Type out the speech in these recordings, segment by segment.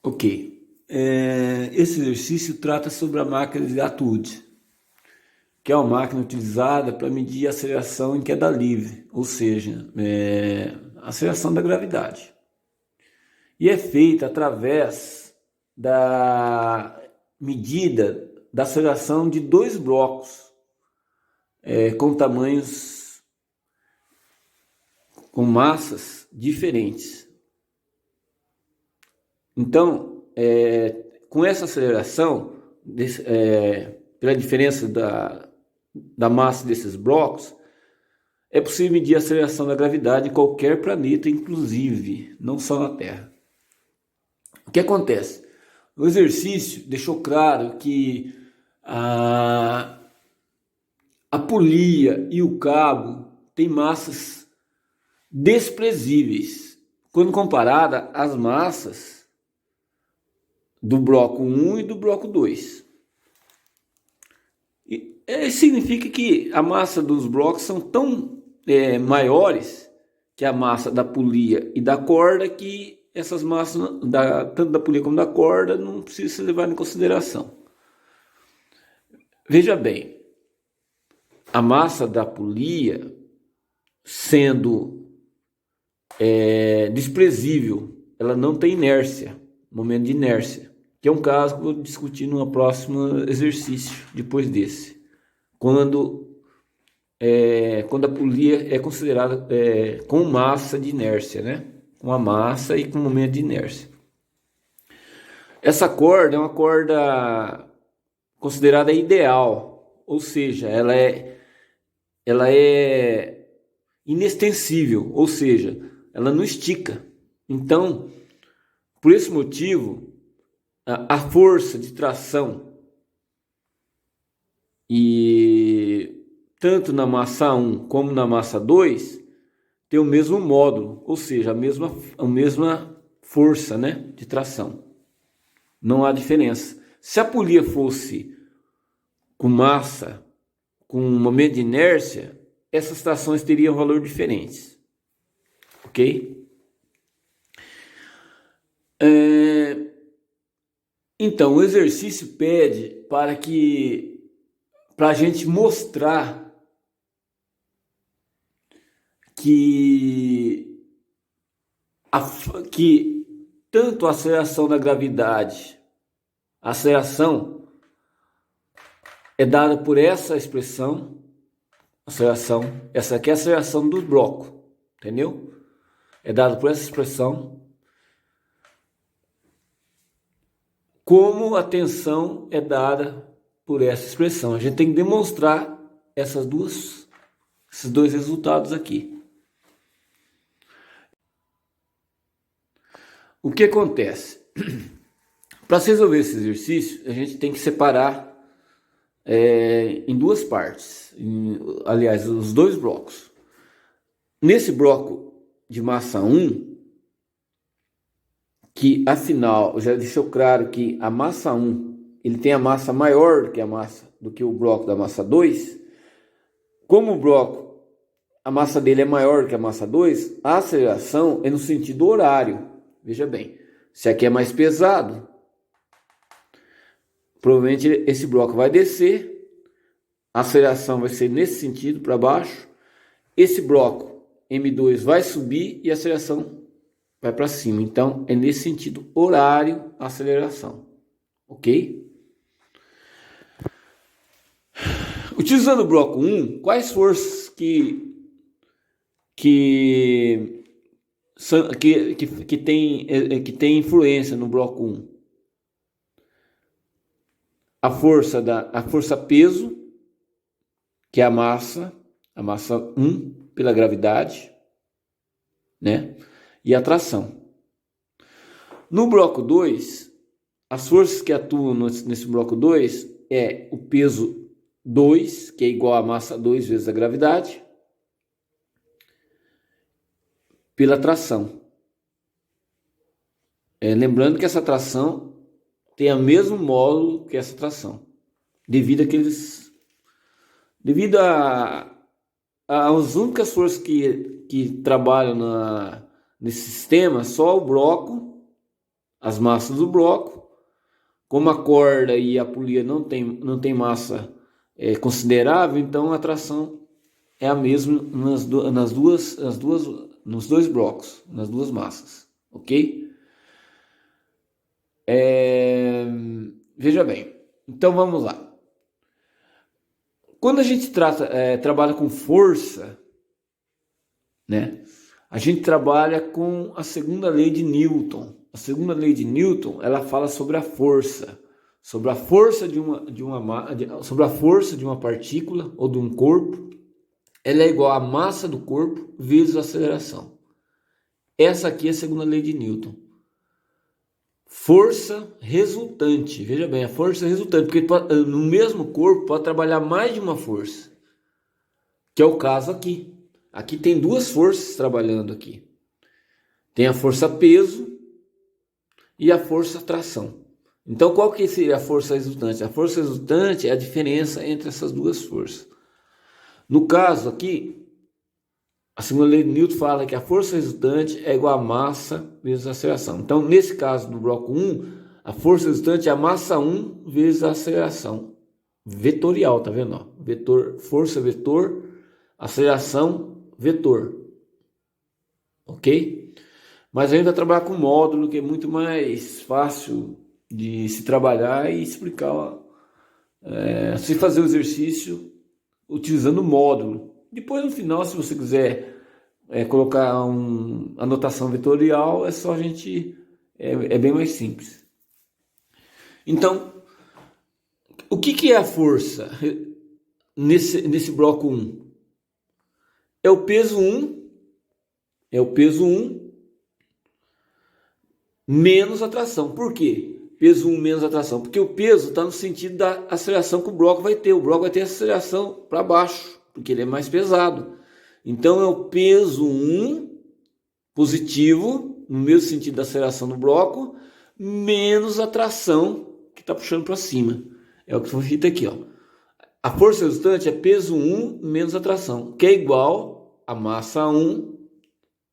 Ok. Esse exercício trata sobre a máquina de Attwood, que é uma máquina utilizada para medir a aceleração em queda livre, ou seja, a aceleração da gravidade. E é feita através da medida da aceleração de dois blocos com tamanhos, com massas diferentes. Então, com essa aceleração, pela diferença da massa desses blocos, é possível medir a aceleração da gravidade em qualquer planeta, inclusive, não só na Terra. O que acontece? O exercício deixou claro que a polia e o cabo têm massas desprezíveis, quando comparada às massas do bloco 1 e do bloco 2. Significa que a massa dos blocos são tão maiores que a massa da polia e da corda, que essas massas, tanto da polia como da corda, não precisa ser levada em consideração. Veja bem, a massa da polia, sendo desprezível, ela não tem inércia, momento de inércia, que é um caso que eu vou discutir num próximo exercício depois desse, quando a polia é considerada com massa de inércia, né? Com a massa e com momento de inércia. Essa corda é uma corda considerada ideal, ou seja, ela é inextensível, ou seja, ela não estica. Então, por esse motivo, a força de tração, e tanto na massa 1 como na massa 2, tem o mesmo módulo, ou seja, a mesma força, né, de tração. Não há diferença. Se a polia fosse com massa, com momento de inércia, essas trações teriam valor diferentes. Ok? Então, o exercício pede para a gente mostrar que tanto a aceleração da gravidade, a aceleração é dada por essa expressão, aceleração, essa aqui é a aceleração do bloco, entendeu? É dada por essa expressão, como a tensão é dada por essa expressão. A gente tem que demonstrar esses dois resultados aqui. O que acontece? Para se resolver esse exercício, a gente tem que separar em duas partes, aliás, os dois blocos. Nesse bloco de massa 1, que afinal já deixou claro que a massa 1 ele tem a massa maior do que o bloco da massa 2, como o bloco, a massa dele é maior que a massa 2, a aceleração é no sentido horário. Veja bem, se aqui é mais pesado, provavelmente esse bloco vai descer, a aceleração vai ser nesse sentido, para baixo. Esse bloco M2 vai subir e a aceleração vai para cima. Então, é nesse sentido horário a aceleração. Ok? Utilizando o bloco 1, quais forças que tem influência no bloco 1? A força peso, que é a massa 1 pela gravidade, né? E a tração. No bloco 2, as forças que atuam nesse bloco 2 é o peso 2, que é igual a massa 2 vezes a gravidade, pela tração. Lembrando que essa tração tem o mesmo módulo que essa tração, devido às únicas forças que trabalham nesse sistema, só o bloco, as massas do bloco. Como a corda e a polia não tem massa considerável, então a tração é a mesma nos dois blocos, nas duas massas, ok? Veja bem, então vamos lá. Quando a gente trabalha com força, né? A gente trabalha com a segunda lei de Newton. A segunda lei de Newton, ela fala sobre a força sobre a força de uma partícula ou de um corpo. Ela é igual à massa do corpo vezes a aceleração. Essa aqui é a segunda lei de Newton. Força resultante. Veja bem, a força resultante, porque no mesmo corpo pode trabalhar mais de uma força, que é o caso aqui. Aqui tem duas forças trabalhando aqui. Tem a força peso e a força tração. Então, qual que seria a força resultante? A força resultante é a diferença entre essas duas forças. No caso aqui, a segunda lei de Newton fala que a força resultante é igual a massa vezes a aceleração. Então, nesse caso do bloco 1, a força resultante é a massa 1 vezes a aceleração vetorial, tá vendo? Ó? Vetor, força vetor, aceleração vetor, ok? Mas a gente vai trabalhar com módulo, que é muito mais fácil de se trabalhar e explicar, se fazer o exercício utilizando o módulo. Depois no final, se você quiser colocar a notação vetorial, é só a gente, é bem mais simples. Então, o que é a força nesse bloco 1? É o peso 1, menos a tração. Por quê? Peso 1 menos a tração. Porque o peso está no sentido da aceleração que o bloco vai ter. O bloco vai ter aceleração para baixo, porque ele é mais pesado. Então é o peso 1 positivo, no mesmo sentido da aceleração do bloco, menos a tração que está puxando para cima. É o que foi feito aqui, ó. A força resultante é peso 1 menos a tração, que é igual a massa 1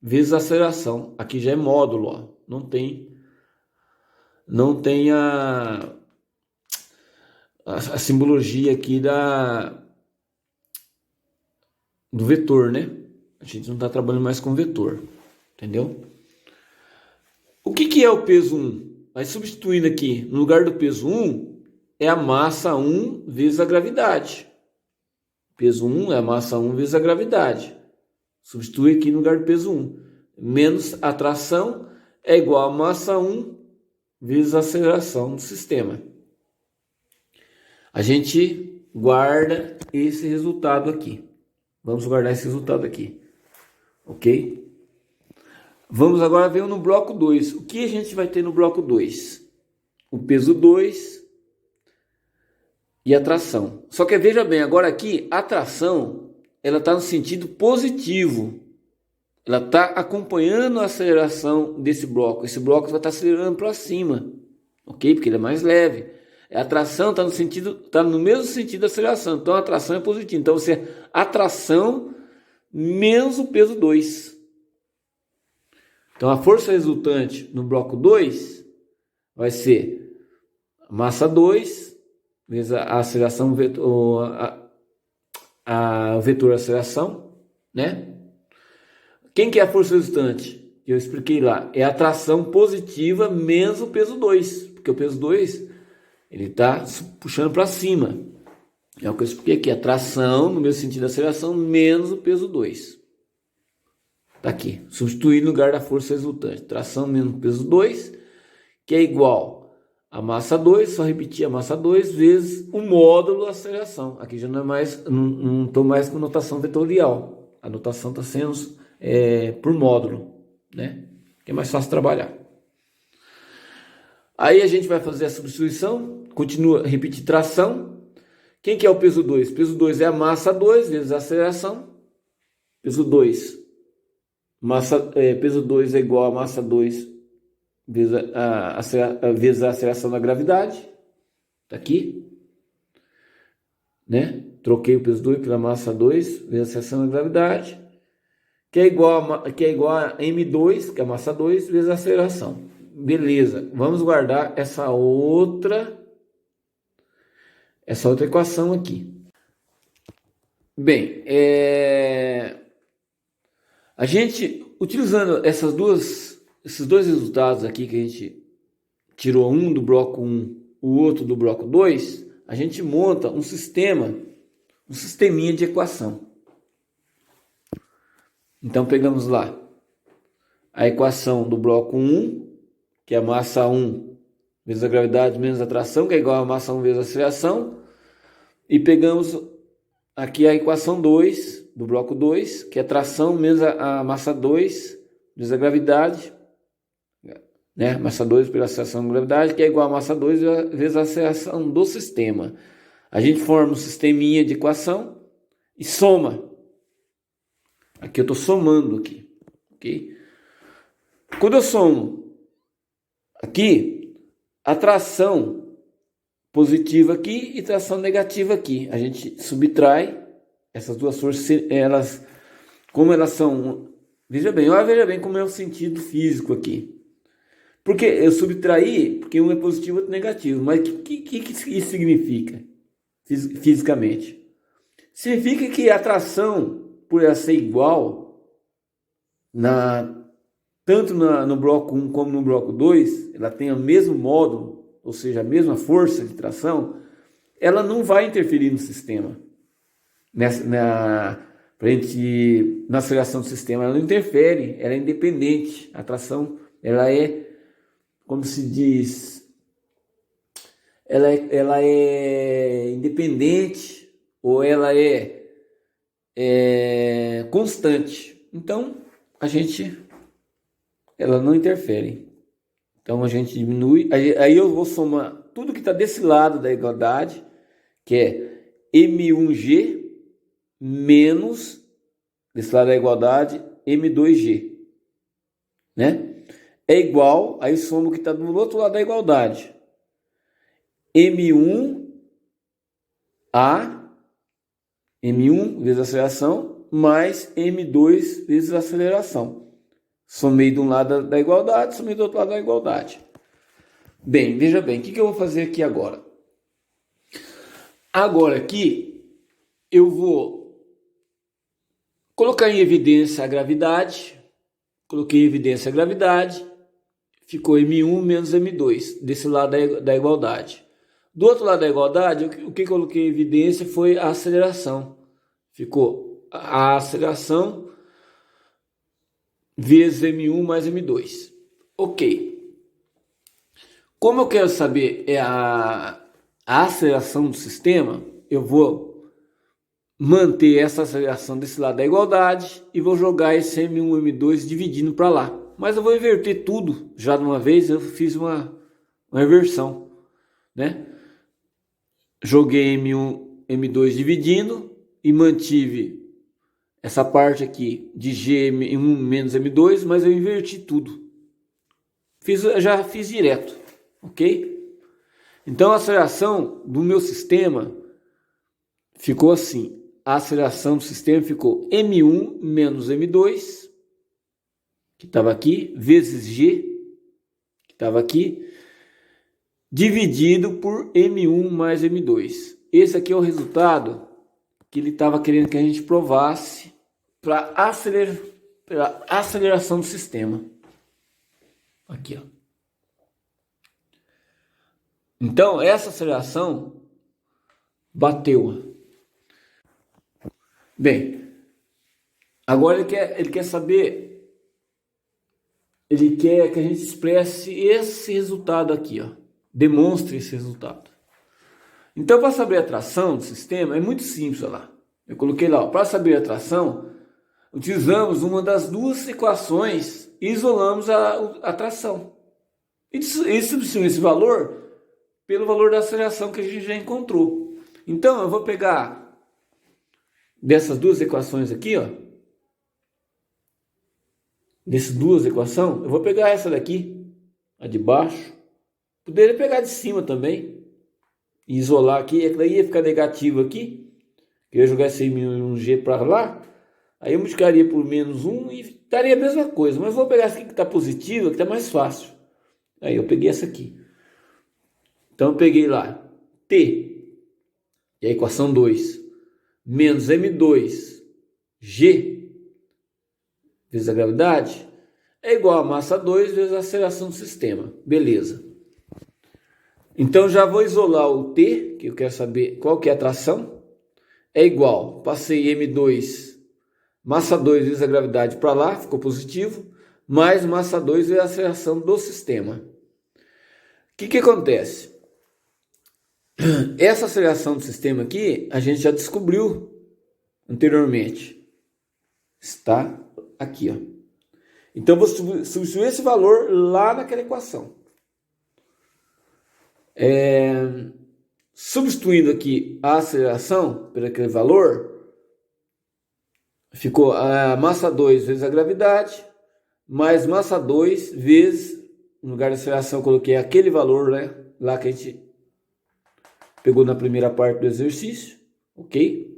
vezes a aceleração. Aqui já é módulo, ó. Não tem a simbologia aqui do vetor, né? A gente não está trabalhando mais com vetor, entendeu? O que é o peso 1? Vai substituindo aqui, no lugar do peso 1, é a massa 1 vezes a gravidade. Peso 1 é a massa 1 vezes a gravidade. Substitui aqui no lugar do peso 1. Menos a tração é igual a massa 1 vezes a aceleração do sistema. A gente guarda esse resultado aqui. Vamos guardar esse resultado aqui. Ok? Vamos agora ver no bloco 2. O que a gente vai ter no bloco 2? O peso 2 e a tração. Só que veja bem, agora aqui a tração ela está no sentido positivo. Ela está acompanhando a aceleração desse bloco. Esse bloco vai estar acelerando para cima, ok? Porque ele é mais leve. A tração está no mesmo sentido da aceleração. Então a tração é positiva. Então a tração menos o peso 2. Então a força resultante no bloco 2 vai ser a massa 2 vezes a aceleração vetor, a vetor aceleração, né? Quem que é a força resultante? Eu expliquei lá. É a tração positiva menos o peso 2. Porque o peso 2 ele está puxando para cima. É o que eu expliquei aqui. A tração, no mesmo sentido da aceleração, menos o peso 2. Está aqui. Substituir no lugar da força resultante. Tração menos o peso 2, que é igual a massa 2. Só repetir a massa 2 vezes o módulo da aceleração. Aqui já não é mais, não estou mais com notação vetorial. A notação está sendo por módulo, né? Que é mais fácil trabalhar. Aí a gente vai fazer a substituição, continua, repetir tração. Quem que é o peso 2? Peso 2 é a massa 2 vezes a aceleração. Peso 2, peso 2 é igual a massa 2 vezes vezes a aceleração da gravidade. Tá aqui, né? Troquei o peso 2 pela massa 2 vezes a aceleração da gravidade, que é igual a M2, que é a massa 2, vezes a aceleração. Beleza, vamos guardar essa outra equação aqui. Bem, a gente, utilizando esses dois resultados aqui, que a gente tirou um do bloco 1, o outro do bloco 2, a gente monta um sisteminha de equação. Então, pegamos lá a equação do bloco 1, que é a massa 1 vezes a gravidade menos a atração, que é igual a massa 1 vezes a aceleração, e pegamos aqui a equação 2 do bloco 2, que é tração menos a massa 2 vezes a gravidade, né? Massa 2 pela aceleração da gravidade, que é igual a massa 2 vezes a aceleração do sistema. A gente forma um sisteminha de equação e soma. Aqui eu estou somando aqui, ok? Quando eu somo aqui, a tração positiva aqui e tração negativa aqui, a gente subtrai essas duas forças, como elas são, veja bem como é o sentido físico aqui. Porque eu subtraí, porque um é positivo e outro negativo, mas o que isso significa fisicamente? Significa que a tração, por ela ser igual, tanto no bloco 1 como no bloco 2, ela tem o mesmo módulo, ou seja, a mesma força de tração, ela não vai interferir no sistema. Na aceleração do sistema, ela não interfere, ela é independente. A tração, ela é, como se diz, ela é independente, ou ela é constante. Então, ela não interfere. Então a gente diminui, aí eu vou somar tudo que está desse lado da igualdade, que é M1G menos, desse lado da igualdade, M2G, né? É igual, aí soma o que está do outro lado da igualdade, M1 vezes a aceleração, mais M2 vezes a aceleração. Somei de um lado da igualdade, somei do outro lado da igualdade. Bem, veja bem, o que eu vou fazer aqui agora? Agora aqui, eu vou colocar em evidência a gravidade. Coloquei em evidência a gravidade. Ficou M1 menos M2, desse lado da igualdade. Do outro lado da igualdade, o que eu coloquei em evidência foi a aceleração. Ficou a aceleração vezes M1 mais M2. Ok. Como eu quero saber a aceleração do sistema, eu vou manter essa aceleração desse lado da igualdade e vou jogar esse M1 M2 dividindo para lá. Mas eu vou inverter tudo já de uma vez, eu fiz uma inversão, né? Joguei M1 M2 dividindo e mantive essa parte aqui de G1 menos M2, mas eu inverti tudo. Já fiz direto, ok? Então a aceleração do meu sistema ficou assim. A aceleração do sistema ficou M1 menos M2, que estava aqui, vezes G, que estava aqui, dividido por M1 mais M2. Esse aqui é o resultado que ele estava querendo que a gente provasse para aceleração do sistema. Aqui, ó. Então, essa aceleração bateu. Bem, agora ele quer saber, ele quer que a gente expresse esse resultado aqui, ó. Demonstre esse resultado. Então, para saber a tração do sistema, é muito simples, olha lá. Eu coloquei lá, para saber a tração, utilizamos uma das duas equações e isolamos a tração. E substituímos esse valor pelo valor da aceleração que a gente já encontrou. Então, eu vou pegar dessas duas equações aqui, ó. Dessas duas equações, eu vou pegar essa daqui, a de baixo. Poderia pegar de cima também. E isolar aqui, é que daí ia ficar negativo aqui. Eu ia jogar esse M1G para lá. Aí eu multiplicaria por menos 1 e daria a mesma coisa. Mas vou pegar essa aqui que está positiva, que está mais fácil. Aí eu peguei essa aqui. Então eu peguei lá T, e a equação 2, menos M2G vezes a gravidade, é igual a massa 2 vezes a aceleração do sistema. Beleza. Então já vou isolar o T, que eu quero saber qual que é a tração. É igual, passei M2, massa 2 vezes a gravidade para lá, ficou positivo, mais massa 2 vezes a aceleração do sistema. O que acontece? Essa aceleração do sistema aqui, a gente já descobriu anteriormente. Está aqui, ó. Então, eu vou substituir esse valor lá naquela equação. Substituindo aqui a aceleração por aquele valor, ficou a massa 2 vezes a gravidade, mais massa 2 vezes, no lugar da aceleração eu coloquei aquele valor, né, lá que a gente pegou na primeira parte do exercício, ok?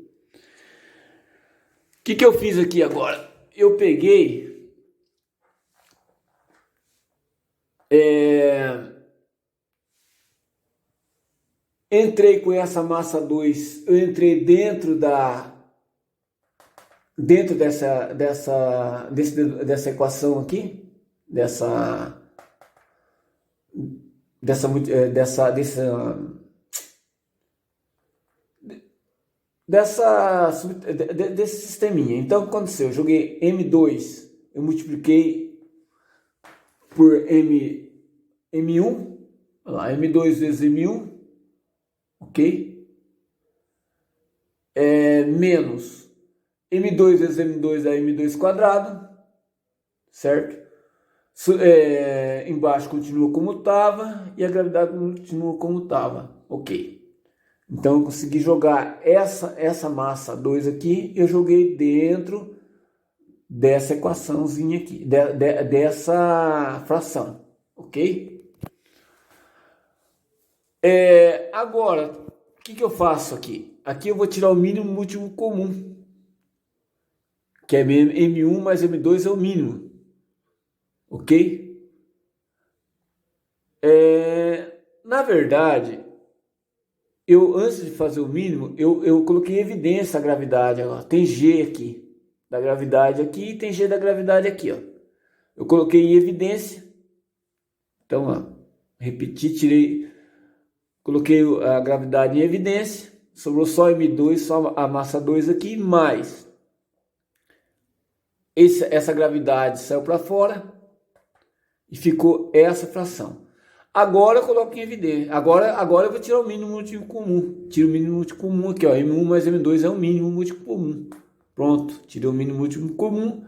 O que eu fiz aqui agora? Eu peguei... entrei com essa massa 2, eu entrei dentro dessa equação aqui, desse sisteminha. Então, o que aconteceu? Eu joguei M2, eu multipliquei por M1, olha lá, M2 vezes M1, ok? Menos M2 vezes M2 dá M2 quadrado, certo? Embaixo continua como estava e a gravidade continua como estava, ok? Então eu consegui jogar essa massa 2 aqui, eu joguei dentro dessa equaçãozinha aqui, dessa fração, ok? Agora, o que eu faço aqui? Aqui eu vou tirar o mínimo múltiplo comum, que é M1 mais M2 é o mínimo, ok? Na verdade, antes de fazer o mínimo, eu coloquei em evidência a gravidade. Ó. Tem G aqui, da gravidade aqui, e tem G da gravidade aqui. Ó. Eu coloquei em evidência. Então, ó, repeti, coloquei a gravidade em evidência. Sobrou só M2, só a massa 2 aqui, mais essa gravidade saiu para fora e ficou essa fração. Agora eu coloco em evidência. Agora eu vou tirar o mínimo múltiplo comum. Tiro o mínimo múltiplo comum aqui, ó. M1 mais M2 é o mínimo múltiplo comum. Pronto, tirei o mínimo múltiplo comum.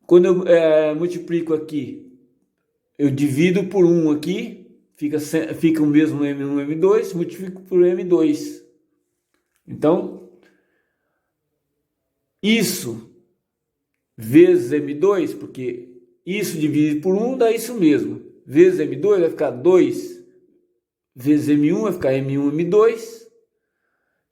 Quando eu multiplico aqui, eu divido por 1 aqui, fica o mesmo M1, M2, multiplico por M2. Então, isso vezes M2, porque isso dividido por 1 dá isso mesmo. Vezes M2 vai ficar 2 vezes M1 vai ficar M1, M2.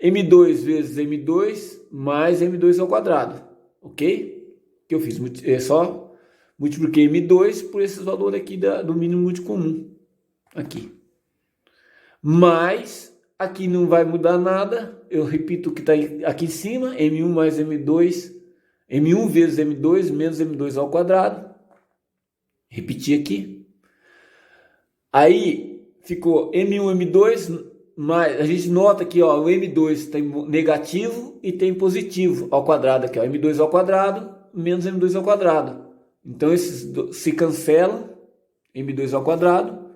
M2 vezes M2 mais M2 ao quadrado. Ok? O que eu fiz? Só multipliquei M2 por esses valores aqui do mínimo múltiplo comum. Aqui. Mas aqui não vai mudar nada. Eu repito o que está aqui em cima. M1 mais M2. M1 vezes M2 menos M2 ao quadrado. Repetir aqui. Aí ficou M1, M2, mais, a gente nota aqui, ó, o M2 tem negativo e tem positivo ao quadrado aqui, ó, M2 ao quadrado menos M2 ao quadrado. Então esses se cancelam, M2 ao quadrado,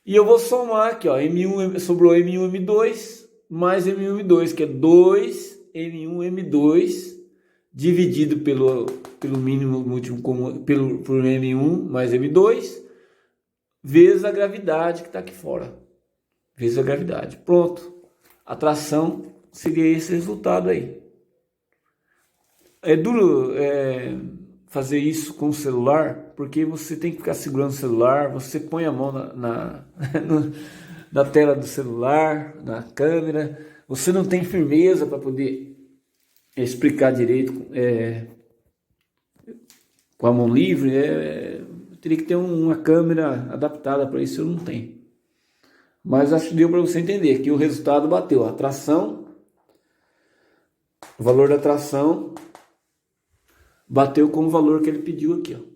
e eu vou somar aqui, ó, M1, sobrou M1, M2 mais M1, M2, que é 2 M1, M2 dividido pelo mínimo múltiplo comum, por M1 mais M2, vezes a gravidade que está aqui fora. Vezes a gravidade. Pronto. A tração seria esse resultado aí. É duro fazer isso com o celular, porque você tem que ficar segurando o celular, você põe a mão na tela do celular, na câmera, você não tem firmeza para poder explicar direito com a mão livre, teria que ter uma câmera adaptada para isso, eu não tenho. Mas acho que deu para você entender que o resultado bateu. A tração, o valor da tração bateu com o valor que ele pediu aqui, ó.